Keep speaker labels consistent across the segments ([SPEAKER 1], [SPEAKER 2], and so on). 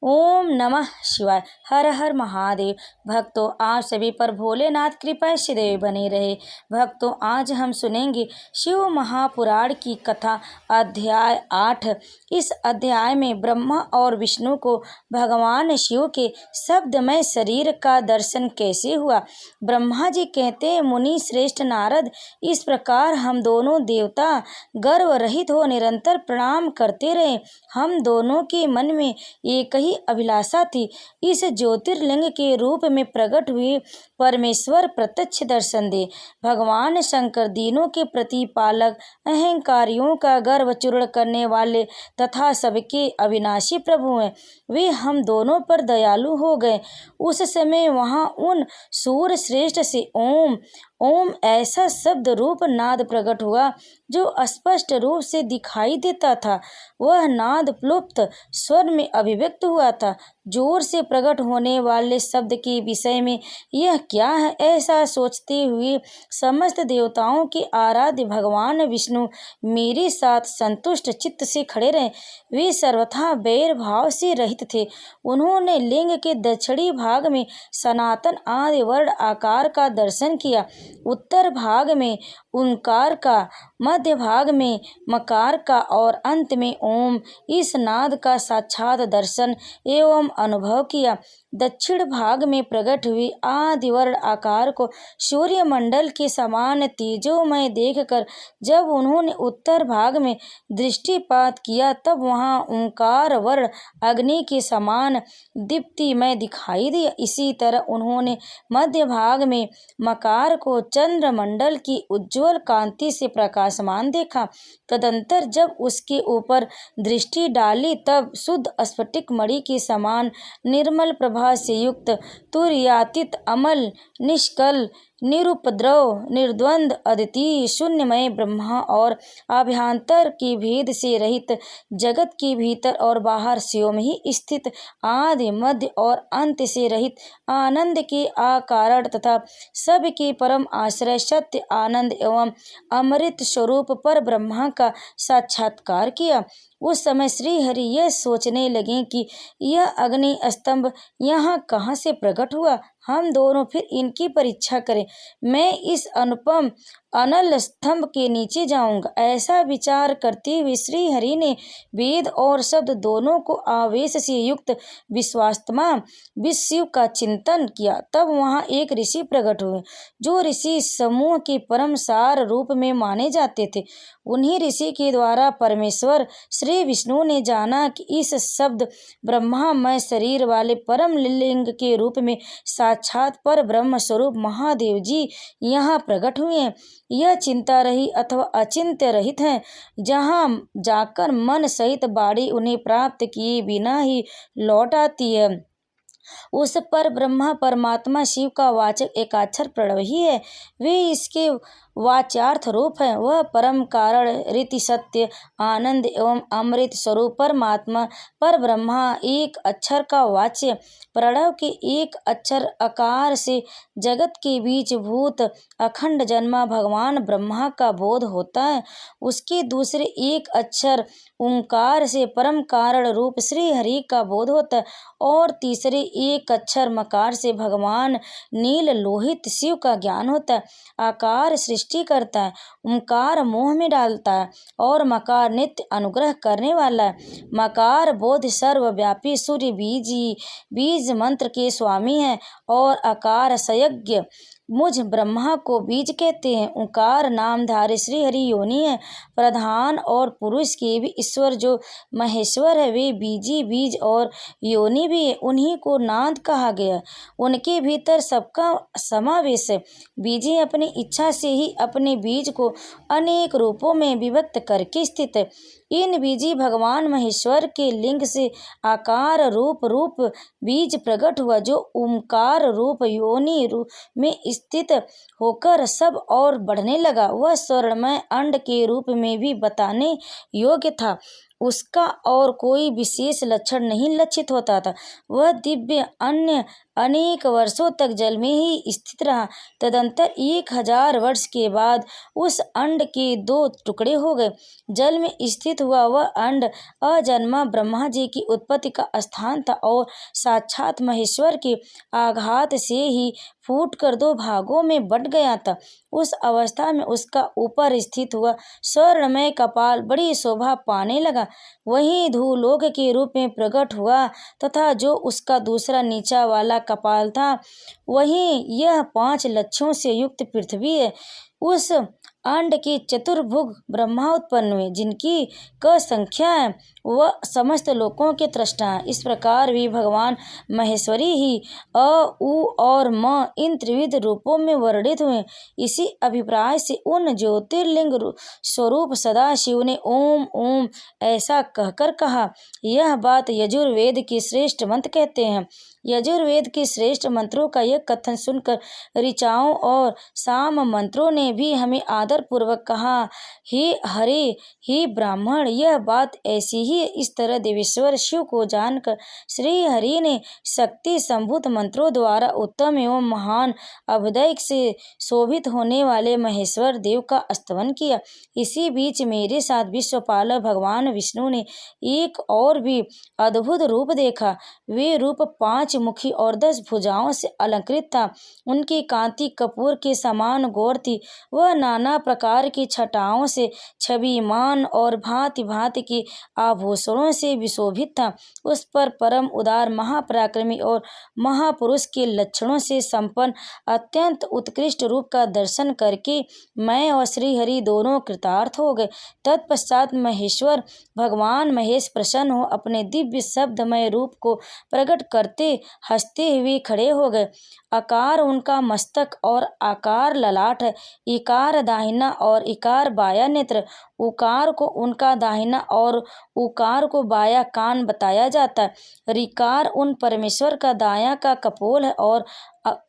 [SPEAKER 1] ओम नमः शिवाय। हर हर महादेव। भक्तों, आप सभी पर भोलेनाथ कृपा सदैव बने रहे। भक्तों, आज हम सुनेंगे शिव महापुराण की कथा, अध्याय 8। इस अध्याय में ब्रह्मा और विष्णु को भगवान शिव के शब्दमय शरीर का दर्शन कैसे हुआ। ब्रह्मा जी कहते हैं, मुनि श्रेष्ठ नारद, इस प्रकार हम दोनों देवता गर्व रहित हो निरंतर प्रणाम करते रहे। हम दोनों के मन में एक ही अभिलाषा थी, इस ज्योतिर्लिंग के रूप में प्रकट हुए परमेश्वर प्रत्यक्ष दर्शन दे। भगवान शंकर दीनों के प्रतिपालक, अहंकारियों का गर्व चूर्ण करने वाले तथा सबके अविनाशी प्रभु हैं। वे हम दोनों पर दयालु हो गए। उस समय वहां उन सूर श्रेष्ठ से ओम ओम ऐसा शब्द रूप नाद प्रकट हुआ जो स्पष्ट रूप से दिखाई देता था। वह नाद प्लुप्त स्वर में अभिव्यक्त हुआ था। जोर से प्रकट होने वाले शब्द के विषय में यह क्या है, ऐसा सोचते हुए समस्त देवताओं के आराध्य भगवान विष्णु मेरे साथ संतुष्ट चित्त से खड़े रहे। वे सर्वथा बैर भाव से रहित थे। उन्होंने लिंग के दक्षिणी भाग में सनातन आदि वर्ण आकार का दर्शन किया, उत्तर भाग में ओंकार का, मध्य भाग में मकार का और अंत में ओम इस नाद का साक्षात दर्शन एवं अनुभव किया। दक्षिण भाग में प्रकट हुई आदिवर्ण आकार को सूर्य मंडल के समान तेजोमय देखकर जब उन्होंने उत्तर भाग में दृष्टिपात किया, तब वहां ओंकार वर्ण अग्नि के समान दीप्तिमय दिखाई दिया। इसी तरह उन्होंने मध्य भाग में मकार को चंद्रमंडल की उज्ज्वल कांति से प्रकाशमान देखा। तदंतर जब उसके ऊपर दृष्टि डाली, तब शुद्ध स्फटिक मणि के समान निर्मल प्रभा से युक्त, तुर्यातीत, अमल, निष्कल, निरुपद्रव, निर्द्वंद, अद्वितीय, शून्यमय ब्रह्मा और आभ्यंतर के भेद से रहित, जगत के भीतर और बाहर स्वयं ही स्थित, आदि मध्य और अंत से रहित, आनंद के आकारण तथा सब के परम आश्रय, सत्य, आनंद एवं अमृत स्वरूप पर ब्रह्मा का साक्षात्कार किया। उस समय श्री हरि यह सोचने लगे कि यह अग्नि स्तंभ यहाँ कहाँ से प्रकट हुआ। हम दोनों फिर इनकी परीक्षा करें। मैं इस अनुपम अनल स्तंभ के नीचे जाऊंगा। ऐसा विचार करते हुए श्री हरि ने वेद और शब्द दोनों को आवेश से युक्त विश्वात्मा विश्व का चिंतन किया। तब वहां एक ऋषि प्रकट हुए, जो ऋषि समूह के परम सार रूप में माने जाते थे। उन्हीं ऋषि के द्वारा परमेश्वर श्री विष्णु ने जाना कि इस शब्द ब्रह्मामय शरीर वाले परम लिंग के रूप में साक्षात पर ब्रह्म स्वरूप महादेव जी यहाँ प्रकट हुए हैं। यह चिंता रही अथवा अचिंत्य रहित हैं, जहाँ जाकर मन सहित बाड़ी उन्हें प्राप्त किए बिना ही लौट आती है। उस पर ब्रह्मा परमात्मा शिव का वाचक एकाक्षर प्रणव ही है। वे इसके वाच्यार्थ रूप है। वह परम कारण, रीति, सत्य, आनंद एवं अमृत स्वरूप परमात्मा पर ब्रह्मा एक अक्षर का वाच्य, प्रणव के एक अक्षर आकार से जगत के बीच भूत अखंड जन्मा भगवान ब्रह्मा का बोध होता है। उसके दूसरे एक अक्षर ओंकार से परम कारण रूप श्री हरि का बोध होता है और तीसरे एक अक्षर मकार से भगवान नील लोहित शिव का ज्ञान होता है। आकार सृष्टि करता है, ओंकार मोह में डालता है और मकार नित्य अनुग्रह करने वाला है। मकार बोध सर्वव्यापी सूर्य बीज मंत्र के स्वामी है और आकार संयज्ञ मुझ ब्रह्मा को बीज कहते हैं। ओंकार नामधारी श्री हरि योनि है। प्रधान और पुरुष के भी ईश्वर जो महेश्वर है, वे बीजी बीज और योनि भी है। उन्हीं को नाद कहा गया। उनके भीतर सबका समावेश है। बीजी अपनी इच्छा से ही अपने बीज को अनेक रूपों में विभक्त करके स्थित है। इन बीजी भगवान महेश्वर के लिंग से आकार रूप बीज प्रकट हुआ, जो ओंकार रूप योनि रूप में स्थित होकर सब और बढ़ने लगा। वह स्वर्णमय अंड के रूप में भी बताने योग्य था। उसका और कोई विशेष लक्षण नहीं लक्षित होता था। वह दिव्य अन्य अनेक वर्षों तक जल में ही स्थित रहा। तदंतर 1000 वर्ष के बाद उस अंड के 2 टुकड़े हो गए। जल में स्थित हुआ वह अंड अजन्मा ब्रह्मा जी की उत्पत्ति का स्थान था और साक्षात महेश्वर के आघात से ही फूट कर 2 भागों में बंट गया था। उस अवस्था में उसका ऊपर स्थित हुआ स्वर्णमय कपाल बड़ी शोभा पाने लगा। वहीं धूलोक के रूप में प्रकट हुआ तथा जो उसका दूसरा नीचा वाला कपाल था, वहीं यह 5 लक्षों से युक्त पृथ्वी है। उस अंड के चतुर्भुज ब्रह्मा उत्पन्न हुए, जिनकी क संख्या है, वह समस्त लोकों के त्रष्टा है। इस प्रकार भी भगवान महेश्वरी ही अ, उ और म इन त्रिविध रूपों में वर्णित हुए। इसी अभिप्राय से उन ज्योतिर्लिंग स्वरूप सदाशिव ने ओम ओम ऐसा कहकर कहा। यह बात यजुर्वेद के श्रेष्ठ मंत्र कहते हैं। यजुर्वेद के श्रेष्ठ मंत्रों का यह कथन सुनकर ऋचाओं और साम मंत्रों ने भी हमें आदर पूर्वक कहा, हे हरे, हे ब्राह्मण, यह बात ऐसी ही इस तरह देवेश्वर शिव को जानकर श्री हरि ने शक्ति संभूत मंत्रों द्वारा उत्तम एवं महान अभ्युदय से शोभित होने वाले महेश्वर देव का स्तवन किया। इसी बीच मेरे साथ विश्वपालक भगवान विष्णु ने एक और भी अद्भुत रूप देखा। वे रूप 5 मुखी और 10 भुजाओं से अलंकृत था। उनकी कांति कपूर के समान गौर थी। वह नाना प्रकार की छटाओं से छविमान और भांति भांति के आभूषणों से विशोभित था। उस पर परम उदार महापराक्रमी और महापुरुष के लक्षणों से संपन्न अत्यंत उत्कृष्ट रूप का दर्शन करके मैं और श्री हरि दोनों कृतार्थ हो गए। तत्पश्चात महेश्वर भगवान महेश प्रसन्न हो अपने दिव्य शब्दमय रूप को प्रकट करते हंसते हुए खड़े हो गए। आकार उनका मस्तक और आकार ललाट है। इकार दाहिना और इकार बाया नेत्र, उकार को उनका दाहिना और उकार को बाया कान बताया जाता है। ऋकार उन परमेश्वर का दाया का कपोल है और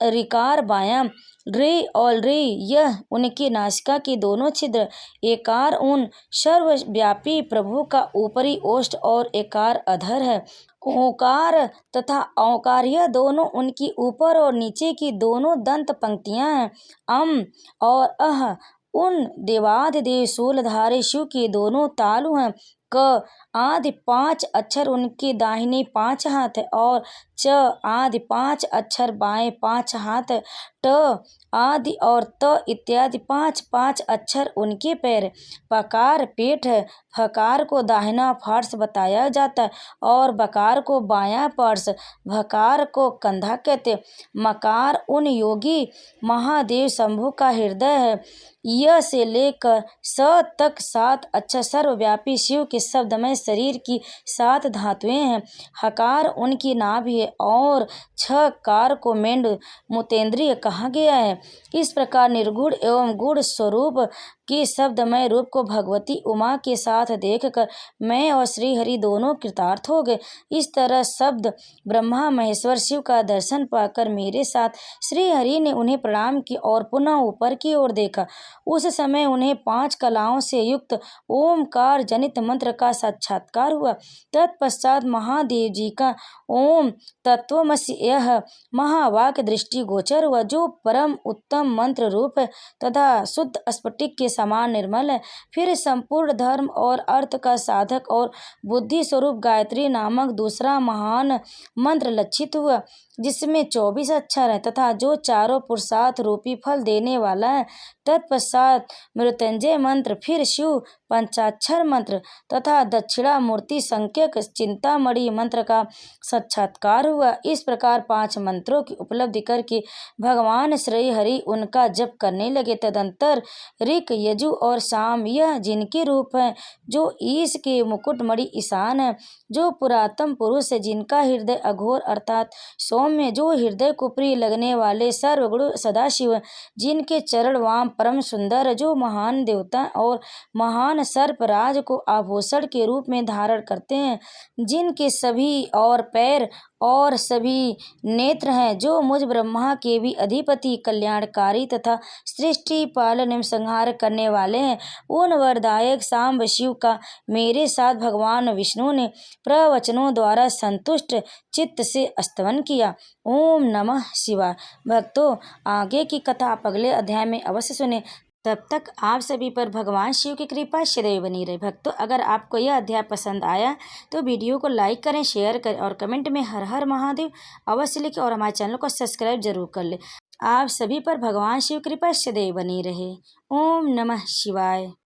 [SPEAKER 1] ऋकार बायां। रे और रे यह उनकी नासिका के दोनों छिद्र। एकार उन सर्वव्यापी प्रभु का ऊपरी ओष्ठ और एकार अधर है। ओकार तथा औकार यह दोनों उनकी ऊपर और नीचे की दोनों दंत पंक्तियां हैं। अम और अह उन देवाधिदेव शूलधारी शिव के दोनों तालु हैं। क आदि 5 अक्षर उनके दाहिने 5 हाथ है और च आदि 5 अक्षर बाएं 5 हाथ है। ट आदि और त इत्यादि 5 अक्षर उनके पैर। पकार पेट है। हकार को दाहिना फार्स बताया जाता है और बकार को बायां पार्श, भकार को कंधा कहते। मकार उन योगी महादेव शंभु का हृदय है। य से लेकर स तक 7 अक्षर सर्वव्यापी शिव के शब्दमय शरीर की 7 धातुएं हैं। हकार उनकी नाभि है और छकार को मेंढ मुतेंद्रिय कहा गया है। इस प्रकार निर्गुण एवं गुण स्वरूप के शब्दमय रूप को भगवती उमा के साथ देखकर मैं और श्री हरि दोनों कृतार्थ हो गए। इस तरह शब्द ब्रह्मा महेश्वर शिव का दर्शन पाकर मेरे साथ श्री हरि ने उन्हें प्रणाम किया और पुनः ऊपर की ओर देखा। उस समय उन्हें 5 कलाओं से युक्त ओमकार जनित मंत्र का साक्षात्कार हुआ। तत्पश्चात महादेव जी का ओम तत्वमसि यह महावाक्य दृष्टि गोचर हुआ, जो परम उत्तम मंत्र रूप है तथा शुद्ध स्फटिक के समान निर्मल है। फिर संपूर्ण धर्म और अर्थ का साधक और बुद्धि स्वरूप गायत्री नामक दूसरा महान मंत्र लक्षित हुआ, जिसमें 24 अक्षर है तथा जो चारों पुरुषार्थ रूपी फल देने वाला है। तत्पश्चात मृत्युंजय मंत्र, फिर शिव पंचाक्षर मंत्र तथा दक्षिणा मूर्ति संख्यक चिंतामणि मंत्र का साक्षात्कार हुआ। इस प्रकार 5 मंत्रों की उपलब्धि करके भगवान श्री हरि उनका जप करने लगे। तदंतर ऋक यजु और साम यह जिनके रूप हैं, जो ईश के मुकुटमणि ईशान है, जो पुरातन पुरुष है, जिनका हृदय अघोर अर्थात सौम्य, जो हृदय को प्रिय लगने वाले सर्वगुण सदाशिव, जिनके चरण वाम परम सुंदर है, जो महान देवता और महान सर्पराज को आभूषण के रूप में धारण करते हैं, जिनके सभी और पैर और सभी नेत्र हैं, जो मुझ ब्रह्मा के भी अधिपति, कल्याणकारी तथा सृष्टि पालन एवं संहार करने वाले हैं, उन वरदायक सांब शिव का मेरे साथ भगवान विष्णु ने प्रवचनों द्वारा संतुष्ट चित्त से स्तवन किया। ओम नमः शिवाय। भक्तों, आगे की कथा आप अगले अध्याय में अवश्य सुने। तब तक आप सभी पर भगवान शिव की कृपा सदैव बनी रहे। भक्तों, अगर आपको यह अध्याय पसंद आया तो वीडियो को लाइक करें, शेयर करें और कमेंट में हर हर महादेव अवश्य लिखें और हमारे चैनल को सब्सक्राइब जरूर कर लें। आप सभी पर भगवान शिव कृपा सदैव बनी रहे। ओम नमः शिवाय।